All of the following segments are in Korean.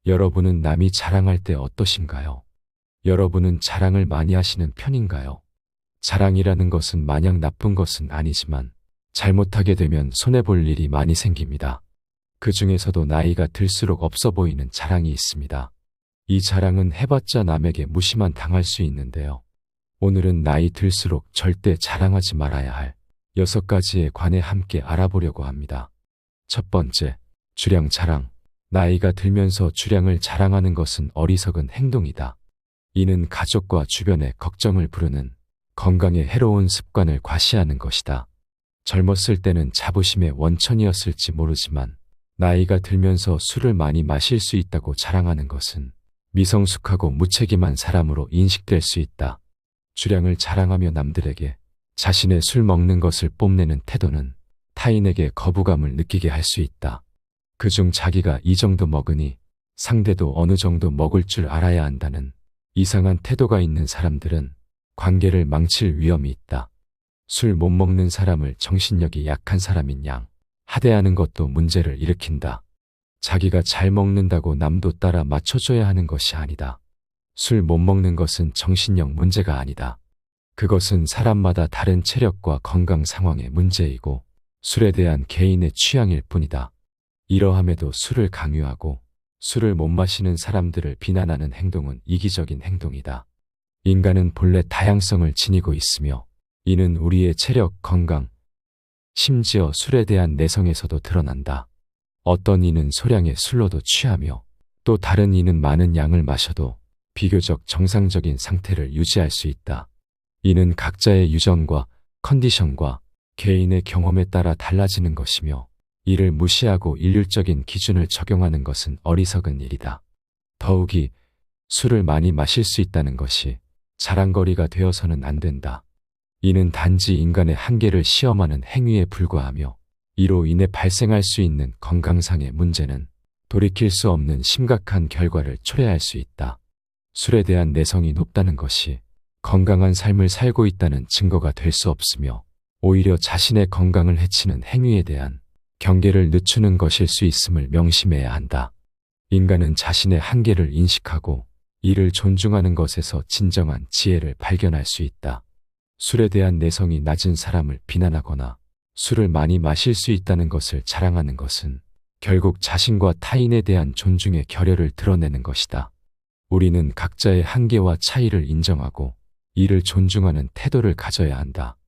여러분은 남이 자랑할 때 어떠신가요? 여러분은 자랑을 많이 하시는 편인가요? 자랑이라는 것은 마냥 나쁜 것은 아니지만 잘못하게 되면 손해볼 일이 많이 생깁니다. 그 중에서도 나이가 들수록 없어 보이는 자랑이 있습니다. 이 자랑은 해봤자 남에게 무시만 당할 수 있는데요. 오늘은 나이 들수록 절대 자랑하지 말아야 할 6가지에 관해 함께 알아보려고 합니다. 첫 번째, 주량 자랑. 나이가 들면서 주량을 자랑하는 것은 어리석은 행동이다. 이는 가족과 주변의 걱정을 부르는 건강에 해로운 습관을 과시하는 것이다. 젊었을 때는 자부심의 원천이었을지 모르지만 나이가 들면서 술을 많이 마실 수 있다고 자랑하는 것은 미성숙하고 무책임한 사람으로 인식될 수 있다. 주량을 자랑하며 남들에게 자신의 술 먹는 것을 뽐내는 태도는 타인에게 거부감을 느끼게 할 수 있다. 그중 자기가 이 정도 먹으니 상대도 어느 정도 먹을 줄 알아야 한다는 이상한 태도가 있는 사람들은 관계를 망칠 위험이 있다. 술 못 먹는 사람을 정신력이 약한 사람인 양 하대하는 것도 문제를 일으킨다. 자기가 잘 먹는다고 남도 따라 맞춰줘야 하는 것이 아니다. 술 못 먹는 것은 정신력 문제가 아니다. 그것은 사람마다 다른 체력과 건강 상황의 문제이고 술에 대한 개인의 취향일 뿐이다. 이러함에도 술을 강요하고 술을 못 마시는 사람들을 비난하는 행동은 이기적인 행동이다. 인간은 본래 다양성을 지니고 있으며 이는 우리의 체력, 건강, 심지어 술에 대한 내성에서도 드러난다. 어떤 이는 소량의 술로도 취하며 또 다른 이는 많은 양을 마셔도 비교적 정상적인 상태를 유지할 수 있다. 이는 각자의 유전과 컨디션과 개인의 경험에 따라 달라지는 것이며 이를 무시하고 일률적인 기준을 적용하는 것은 어리석은 일이다. 더욱이 술을 많이 마실 수 있다는 것이 자랑거리가 되어서는 안 된다. 이는 단지 인간의 한계를 시험하는 행위에 불과하며 이로 인해 발생할 수 있는 건강상의 문제는 돌이킬 수 없는 심각한 결과를 초래할 수 있다. 술에 대한 내성이 높다는 것이 건강한 삶을 살고 있다는 증거가 될 수 없으며 오히려 자신의 건강을 해치는 행위에 대한 경계를 늦추는 것일 수 있음을 명심해야 한다. 인간은 자신의 한계를 인식하고 이를 존중하는 것에서 진정한 지혜를 발견할 수 있다. 술에 대한 내성이 낮은 사람을 비난하거나 술을 많이 마실 수 있다는 것을 자랑하는 것은 결국 자신과 타인에 대한 존중의 결여를 드러내는 것이다. 우리는 각자의 한계와 차이를 인정하고 이를 존중하는 태도를 가져야 한다.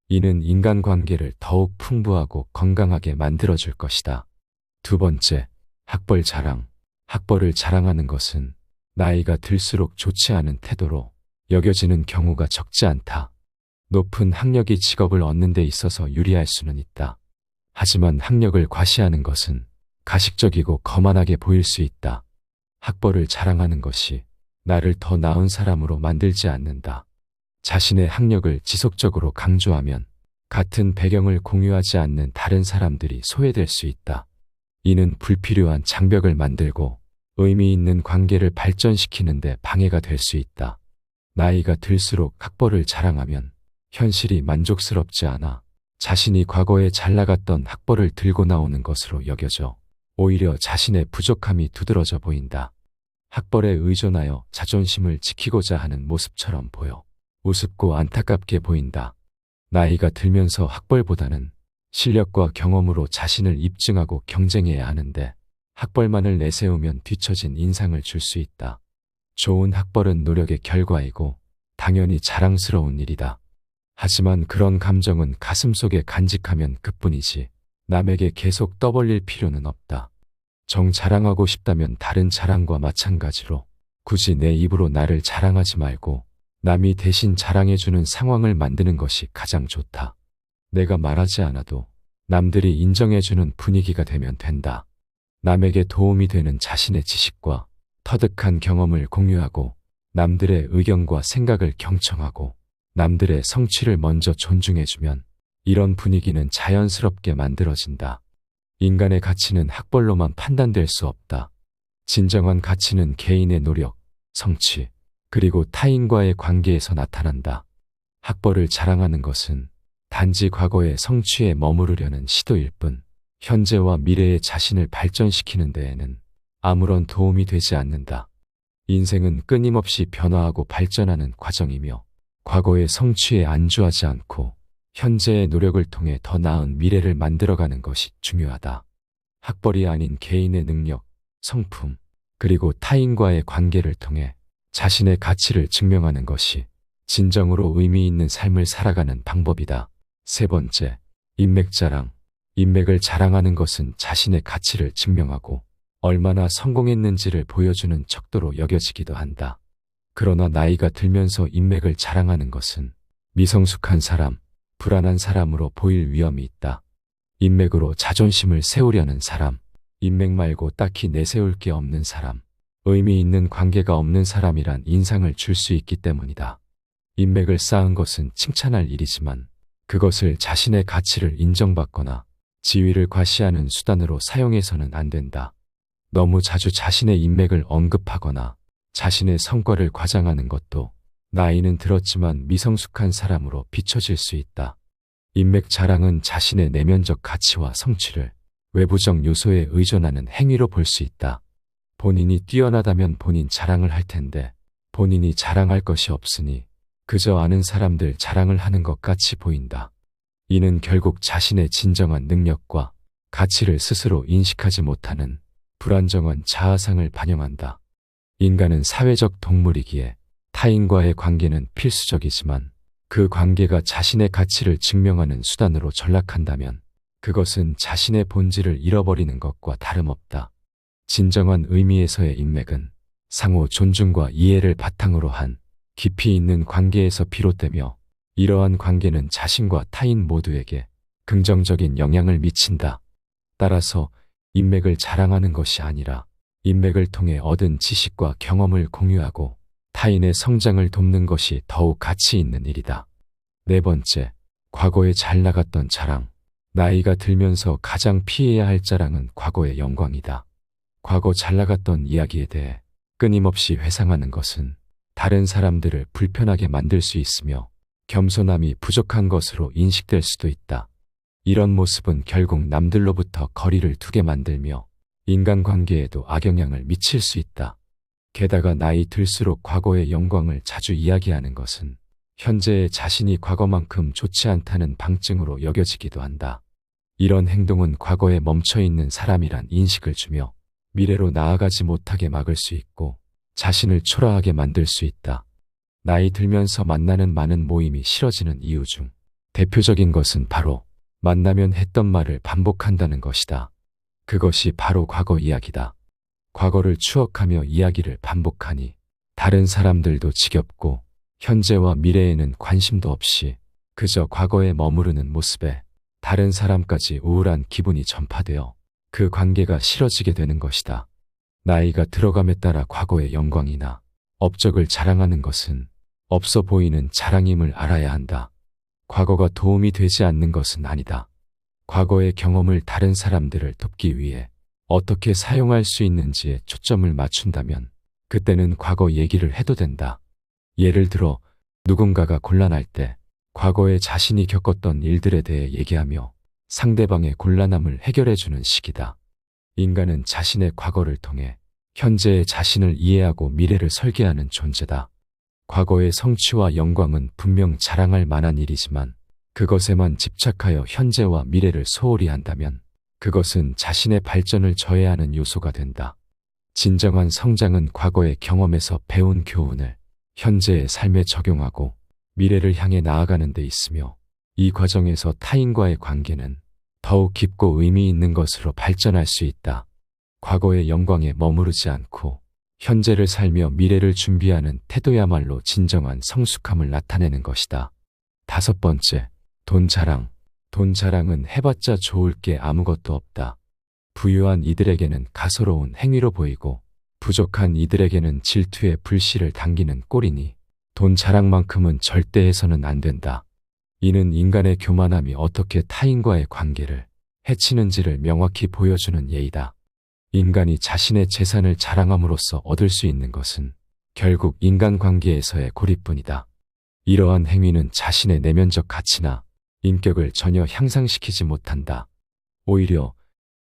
이는 인간관계를 더욱 풍부하고 건강하게 만들어줄 것이다. 두 번째, 학벌 자랑. 학벌을 자랑하는 것은 나이가 들수록 좋지 않은 태도로 여겨지는 경우가 적지 않다. 높은 학력이 직업을 얻는 데 있어서 유리할 수는 있다. 하지만 학력을 과시하는 것은 가식적이고 거만하게 보일 수 있다. 학벌을 자랑하는 것이 나를 더 나은 사람으로 만들지 않는다. 자신의 학력을 지속적으로 강조하면 같은 배경을 공유하지 않는 다른 사람들이 소외될 수 있다. 이는 불필요한 장벽을 만들고 의미 있는 관계를 발전시키는 데 방해가 될 수 있다. 나이가 들수록 학벌을 자랑하면 현실이 만족스럽지 않아 자신이 과거에 잘 나갔던 학벌을 들고 나오는 것으로 여겨져 오히려 자신의 부족함이 두드러져 보인다. 학벌에 의존하여 자존심을 지키고자 하는 모습처럼 보여 우습고 안타깝게 보인다. 나이가 들면서 학벌보다는 실력과 경험으로 자신을 입증하고 경쟁해야 하는데 학벌만을 내세우면 뒤처진 인상을 줄 수 있다. 좋은 학벌은 노력의 결과이고 당연히 자랑스러운 일이다. 하지만 그런 감정은 가슴속에 간직하면 그뿐이지 남에게 계속 떠벌릴 필요는 없다. 정 자랑하고 싶다면 다른 자랑과 마찬가지로 굳이 내 입으로 나를 자랑하지 말고 남이 대신 자랑해주는 상황을 만드는 것이 가장 좋다. 내가 말하지 않아도 남들이 인정해주는 분위기가 되면 된다. 남에게 도움이 되는 자신의 지식과 터득한 경험을 공유하고 남들의 의견과 생각을 경청하고 남들의 성취를 먼저 존중해주면 이런 분위기는 자연스럽게 만들어진다. 인간의 가치는 학벌로만 판단될 수 없다. 진정한 가치는 개인의 노력, 성취, 그리고 타인과의 관계에서 나타난다. 학벌을 자랑하는 것은 단지 과거의 성취에 머무르려는 시도일 뿐, 현재와 미래의 자신을 발전시키는 데에는 아무런 도움이 되지 않는다. 인생은 끊임없이 변화하고 발전하는 과정이며 과거의 성취에 안주하지 않고 현재의 노력을 통해 더 나은 미래를 만들어가는 것이 중요하다. 학벌이 아닌 개인의 능력, 성품, 그리고 타인과의 관계를 통해 자신의 가치를 증명하는 것이 진정으로 의미 있는 삶을 살아가는 방법이다. 세 번째, 인맥자랑. 인맥을 자랑하는 것은 자신의 가치를 증명하고 얼마나 성공했는지를 보여주는 척도로 여겨지기도 한다. 그러나 나이가 들면서 인맥을 자랑하는 것은 미성숙한 사람, 불안한 사람으로 보일 위험이 있다. 인맥으로 자존심을 세우려는 사람, 인맥 말고 딱히 내세울 게 없는 사람, 의미 있는 관계가 없는 사람이란 인상을 줄 수 있기 때문이다. 인맥을 쌓은 것은 칭찬할 일이지만 그것을 자신의 가치를 인정받거나 지위를 과시하는 수단으로 사용해서는 안 된다. 너무 자주 자신의 인맥을 언급하거나 자신의 성과를 과장하는 것도 나이는 들었지만 미성숙한 사람으로 비춰질 수 있다. 인맥 자랑은 자신의 내면적 가치와 성취를 외부적 요소에 의존하는 행위로 볼 수 있다. 본인이 뛰어나다면 본인 자랑을 할 텐데 본인이 자랑할 것이 없으니 그저 아는 사람들 자랑을 하는 것 같이 보인다. 이는 결국 자신의 진정한 능력과 가치를 스스로 인식하지 못하는 불안정한 자아상을 반영한다. 인간은 사회적 동물이기에 타인과의 관계는 필수적이지만 그 관계가 자신의 가치를 증명하는 수단으로 전락한다면 그것은 자신의 본질을 잃어버리는 것과 다름없다. 진정한 의미에서의 인맥은 상호 존중과 이해를 바탕으로 한 깊이 있는 관계에서 비롯되며 이러한 관계는 자신과 타인 모두에게 긍정적인 영향을 미친다. 따라서 인맥을 자랑하는 것이 아니라 인맥을 통해 얻은 지식과 경험을 공유하고 타인의 성장을 돕는 것이 더욱 가치 있는 일이다. 네 번째, 과거에 잘 나갔던 자랑. 나이가 들면서 가장 피해야 할 자랑은 과거의 영광이다. 과거 잘 나갔던 이야기에 대해 끊임없이 회상하는 것은 다른 사람들을 불편하게 만들 수 있으며 겸손함이 부족한 것으로 인식될 수도 있다. 이런 모습은 결국 남들로부터 거리를 두게 만들며 인간관계에도 악영향을 미칠 수 있다. 게다가 나이 들수록 과거의 영광을 자주 이야기하는 것은 현재의 자신이 과거만큼 좋지 않다는 방증으로 여겨지기도 한다. 이런 행동은 과거에 멈춰있는 사람이란 인식을 주며 미래로 나아가지 못하게 막을 수 있고 자신을 초라하게 만들 수 있다. 나이 들면서 만나는 많은 모임이 싫어지는 이유 중 대표적인 것은 바로 만나면 했던 말을 반복한다는 것이다. 그것이 바로 과거 이야기다. 과거를 추억하며 이야기를 반복하니 다른 사람들도 지겹고 현재와 미래에는 관심도 없이 그저 과거에 머무르는 모습에 다른 사람까지 우울한 기분이 전파되어 그 관계가 싫어지게 되는 것이다. 나이가 들어감에 따라 과거의 영광이나 업적을 자랑하는 것은 없어 보이는 자랑임을 알아야 한다. 과거가 도움이 되지 않는 것은 아니다. 과거의 경험을 다른 사람들을 돕기 위해 어떻게 사용할 수 있는지에 초점을 맞춘다면 그때는 과거 얘기를 해도 된다. 예를 들어 누군가가 곤란할 때 과거에 자신이 겪었던 일들에 대해 얘기하며 상대방의 곤란함을 해결해주는 식이다. 인간은 자신의 과거를 통해 현재의 자신을 이해하고 미래를 설계하는 존재다. 과거의 성취와 영광은 분명 자랑할 만한 일이지만 그것에만 집착하여 현재와 미래를 소홀히 한다면 그것은 자신의 발전을 저해하는 요소가 된다. 진정한 성장은 과거의 경험에서 배운 교훈을 현재의 삶에 적용하고 미래를 향해 나아가는 데 있으며 이 과정에서 타인과의 관계는 더욱 깊고 의미 있는 것으로 발전할 수 있다. 과거의 영광에 머무르지 않고 현재를 살며 미래를 준비하는 태도야말로 진정한 성숙함을 나타내는 것이다. 다섯 번째, 돈 자랑. 돈 자랑은 해봤자 좋을 게 아무것도 없다. 부유한 이들에게는 가소로운 행위로 보이고 부족한 이들에게는 질투의 불씨를 당기는 꼴이니 돈 자랑만큼은 절대 해서는 안 된다. 이는 인간의 교만함이 어떻게 타인과의 관계를 해치는지를 명확히 보여주는 예이다. 인간이 자신의 재산을 자랑함으로써 얻을 수 있는 것은 결국 인간관계에서의 고립뿐이다. 이러한 행위는 자신의 내면적 가치나 인격을 전혀 향상시키지 못한다. 오히려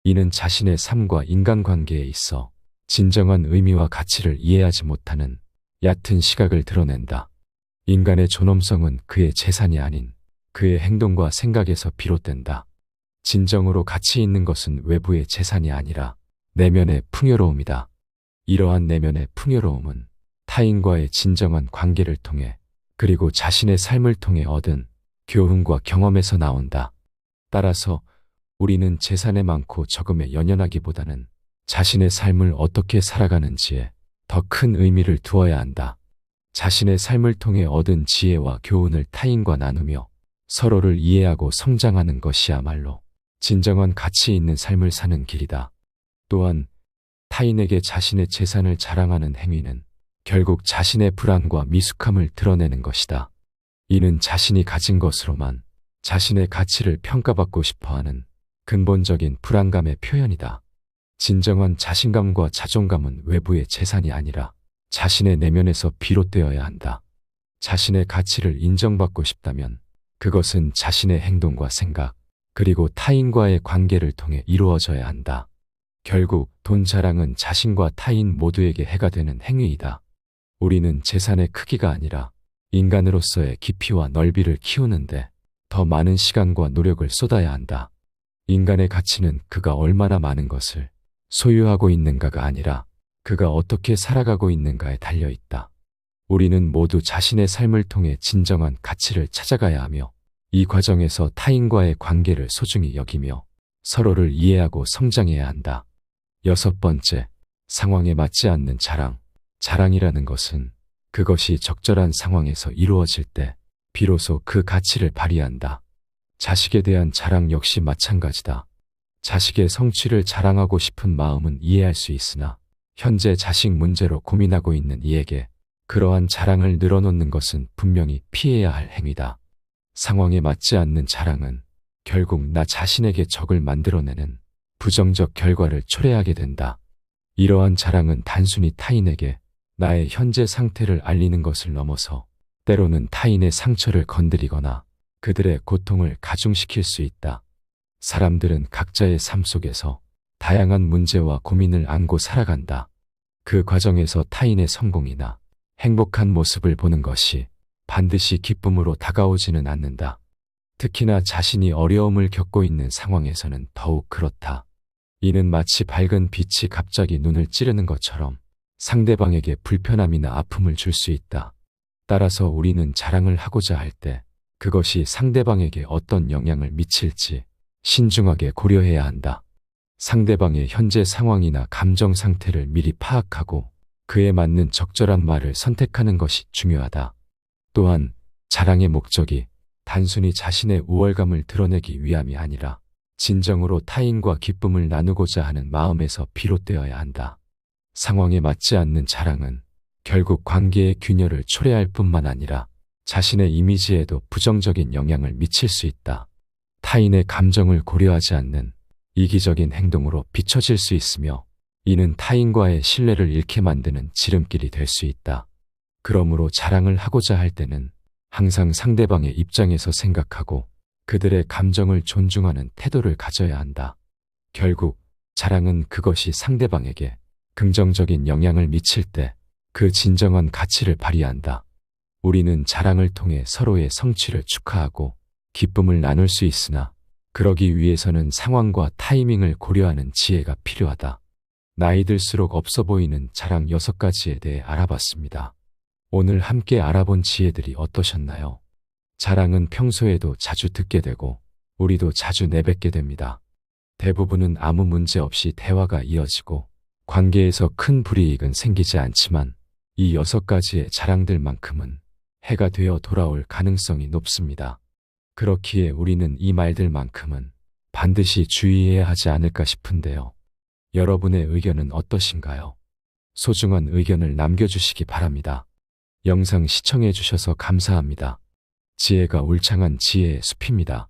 이는 자신의 삶과 인간관계에 있어 진정한 의미와 가치를 이해하지 못하는 얕은 시각을 드러낸다. 인간의 존엄성은 그의 재산이 아닌 그의 행동과 생각에서 비롯된다. 진정으로 가치 있는 것은 외부의 재산이 아니라 내면의 풍요로움이다. 이러한 내면의 풍요로움은 타인과의 진정한 관계를 통해 그리고 자신의 삶을 통해 얻은 교훈과 경험에서 나온다. 따라서 우리는 재산에 많고 적음에 연연하기보다는 자신의 삶을 어떻게 살아가는지에 더 큰 의미를 두어야 한다. 자신의 삶을 통해 얻은 지혜와 교훈을 타인과 나누며 서로를 이해하고 성장하는 것이야말로 진정한 가치 있는 삶을 사는 길이다. 또한 타인에게 자신의 재산을 자랑하는 행위는 결국 자신의 불안과 미숙함을 드러내는 것이다. 이는 자신이 가진 것으로만 자신의 가치를 평가받고 싶어하는 근본적인 불안감의 표현이다. 진정한 자신감과 자존감은 외부의 재산이 아니라 자신의 내면에서 비롯되어야 한다. 자신의 가치를 인정받고 싶다면 그것은 자신의 행동과 생각, 그리고 타인과의 관계를 통해 이루어져야 한다. 결국 돈 자랑은 자신과 타인 모두에게 해가 되는 행위이다. 우리는 재산의 크기가 아니라 인간으로서의 깊이와 넓이를 키우는데 더 많은 시간과 노력을 쏟아야 한다. 인간의 가치는 그가 얼마나 많은 것을 소유하고 있는가가 아니라 그가 어떻게 살아가고 있는가에 달려 있다. 우리는 모두 자신의 삶을 통해 진정한 가치를 찾아가야 하며 이 과정에서 타인과의 관계를 소중히 여기며 서로를 이해하고 성장해야 한다. 6번째, 상황에 맞지 않는 자랑. 자랑이라는 것은 그것이 적절한 상황에서 이루어질 때 비로소 그 가치를 발휘한다. 자식에 대한 자랑 역시 마찬가지다. 자식의 성취를 자랑하고 싶은 마음은 이해할 수 있으나 현재 자식 문제로 고민하고 있는 이에게 그러한 자랑을 늘어놓는 것은 분명히 피해야 할 행위다. 상황에 맞지 않는 자랑은 결국 나 자신에게 적을 만들어내는 부정적 결과를 초래하게 된다. 이러한 자랑은 단순히 타인에게 나의 현재 상태를 알리는 것을 넘어서 때로는 타인의 상처를 건드리거나 그들의 고통을 가중시킬 수 있다. 사람들은 각자의 삶 속에서 다양한 문제와 고민을 안고 살아간다. 그 과정에서 타인의 성공이나 행복한 모습을 보는 것이 반드시 기쁨으로 다가오지는 않는다. 특히나 자신이 어려움을 겪고 있는 상황에서는 더욱 그렇다. 이는 마치 밝은 빛이 갑자기 눈을 찌르는 것처럼 상대방에게 불편함이나 아픔을 줄 수 있다. 따라서 우리는 자랑을 하고자 할 때 그것이 상대방에게 어떤 영향을 미칠지 신중하게 고려해야 한다. 상대방의 현재 상황이나 감정 상태를 미리 파악하고 그에 맞는 적절한 말을 선택하는 것이 중요하다. 또한 자랑의 목적이 단순히 자신의 우월감을 드러내기 위함이 아니라 진정으로 타인과 기쁨을 나누고자 하는 마음에서 비롯되어야 한다. 상황에 맞지 않는 자랑은 결국 관계의 균열을 초래할 뿐만 아니라 자신의 이미지에도 부정적인 영향을 미칠 수 있다. 타인의 감정을 고려하지 않는 이기적인 행동으로 비춰질 수 있으며 이는 타인과의 신뢰를 잃게 만드는 지름길이 될 수 있다. 그러므로 자랑을 하고자 할 때는 항상 상대방의 입장에서 생각하고 그들의 감정을 존중하는 태도를 가져야 한다. 결국 자랑은 그것이 상대방에게 긍정적인 영향을 미칠 때 그 진정한 가치를 발휘한다. 우리는 자랑을 통해 서로의 성취를 축하하고 기쁨을 나눌 수 있으나 그러기 위해서는 상황과 타이밍을 고려하는 지혜가 필요하다. 나이 들수록 없어 보이는 자랑 6가지에 대해 알아봤습니다. 오늘 함께 알아본 지혜들이 어떠셨나요? 자랑은 평소에도 자주 듣게 되고 우리도 자주 내뱉게 됩니다. 대부분은 아무 문제 없이 대화가 이어지고 관계에서 큰 불이익은 생기지 않지만 이 6가지의 자랑들만큼은 해가 되어 돌아올 가능성이 높습니다. 그렇기에 우리는 이 말들만큼은 반드시 주의해야 하지 않을까 싶은데요. 여러분의 의견은 어떠신가요? 소중한 의견을 남겨주시기 바랍니다. 영상 시청해 주셔서 감사합니다. 지혜가 울창한 지혜의 숲입니다.